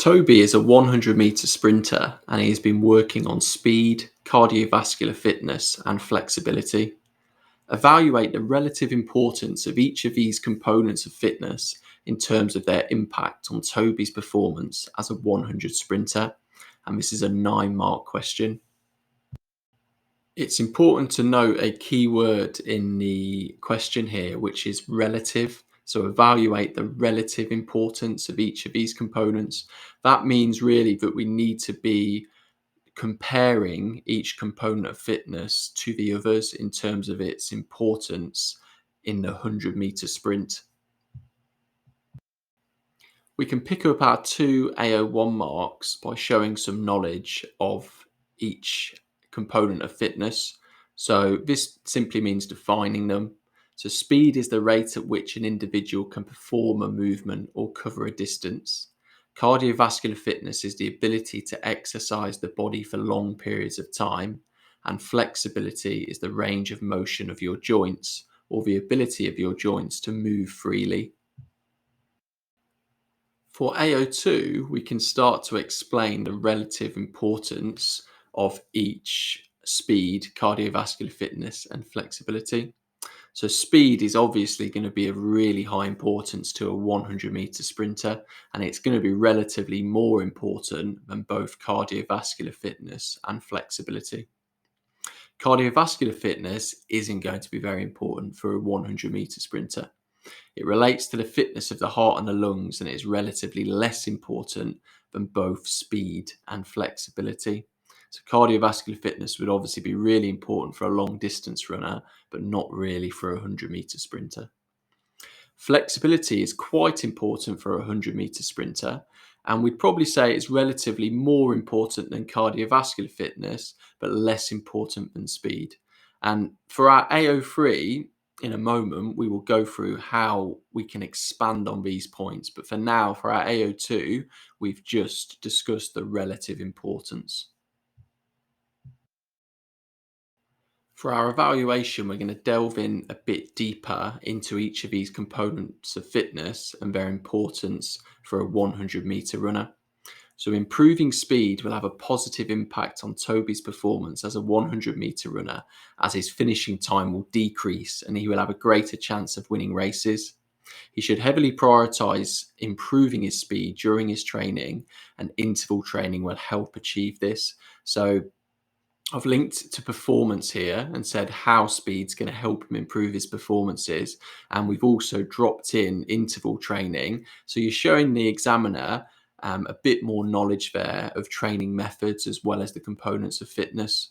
Toby is a 100-meter sprinter and he has been working on speed, cardiovascular fitness, and flexibility. Evaluate the relative importance of each of these components of fitness in terms of their impact on Toby's performance as a 100 sprinter. And this is a 9-mark question. It's important to note a key word in the question here, which is relative. So evaluate the relative importance of each of these components. That means really that we need to be comparing each component of fitness to the others in terms of its importance in the 100-meter sprint. We can pick up our two AO1 marks by showing some knowledge of each component of fitness. So this simply means defining them. So speed is the rate at which an individual can perform a movement or cover a distance. Cardiovascular fitness is the ability to exercise the body for long periods of time. And flexibility is the range of motion of your joints or the ability of your joints to move freely. For AO2, we can start to explain the relative importance of each speed, cardiovascular fitness, and flexibility. So speed is obviously going to be of really high importance to a 100-meter sprinter, and it's going to be relatively more important than both cardiovascular fitness and flexibility. Cardiovascular fitness isn't going to be very important for a 100-meter sprinter. It relates to the fitness of the heart and the lungs, and it is relatively less important than both speed and flexibility. So cardiovascular fitness would obviously be really important for a long distance runner, but not really for a 100-meter sprinter. Flexibility is quite important for a 100-meter sprinter, and we'd probably say it's relatively more important than cardiovascular fitness, but less important than speed. And for our AO3, in a moment, we will go through how we can expand on these points. But for now, for our AO2, we've just discussed the relative importance. For our evaluation, we're going to delve in a bit deeper into each of these components of fitness and their importance for a 100-meter runner. So improving speed will have a positive impact on Toby's performance as a 100-meter runner, as his finishing time will decrease and he will have a greater chance of winning races. He should heavily prioritise improving his speed during his training, and interval training will help achieve this. So I've linked to performance here and said how speed's going to help him improve his performances. And we've also dropped in interval training. So you're showing the examiner a bit more knowledge there of training methods as well as the components of fitness.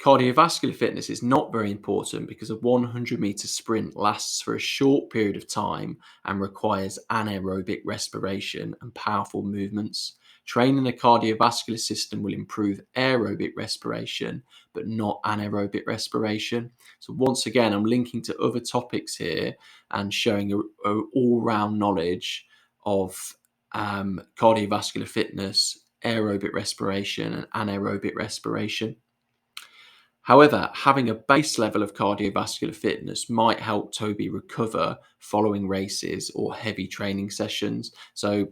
Cardiovascular fitness is not very important because a 100-meter sprint lasts for a short period of time and requires anaerobic respiration and powerful movements. Training the cardiovascular system will improve aerobic respiration, but not anaerobic respiration. So once again, I'm linking to other topics here and showing a all-round knowledge of cardiovascular fitness, aerobic respiration, and anaerobic respiration. However, having a base level of cardiovascular fitness might help Toby recover following races or heavy training sessions. So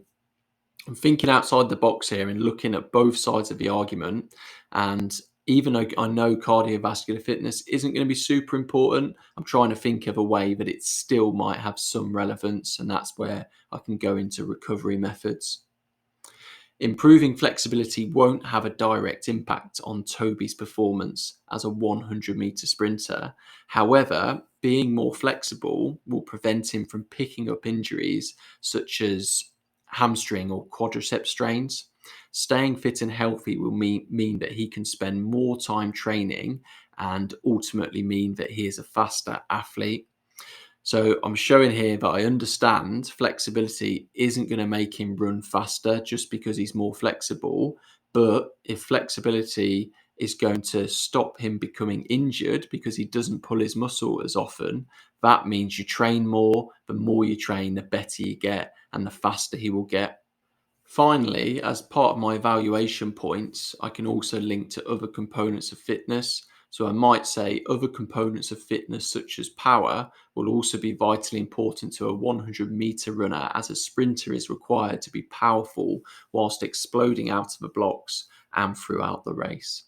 I'm thinking outside the box here and looking at both sides of the argument. And even though I know cardiovascular fitness isn't going to be super important, I'm trying to think of a way that it still might have some relevance. And that's where I can go into recovery methods. Improving flexibility won't have a direct impact on Toby's performance as a 100-meter sprinter. However, being more flexible will prevent him from picking up injuries such as hamstring or quadricep strains. Staying fit and healthy will mean that he can spend more time training and ultimately mean that he is a faster athlete. So I'm showing here that I understand flexibility isn't going to make him run faster just because he's more flexible. But if flexibility is going to stop him becoming injured because he doesn't pull his muscle as often, that means you train more. The more you train, the better you get and the faster he will get. Finally, as part of my evaluation points, I can also link to other components of fitness. So I might say other components of fitness, such as power, will also be vitally important to a 100-meter runner, as a sprinter is required to be powerful whilst exploding out of the blocks and throughout the race.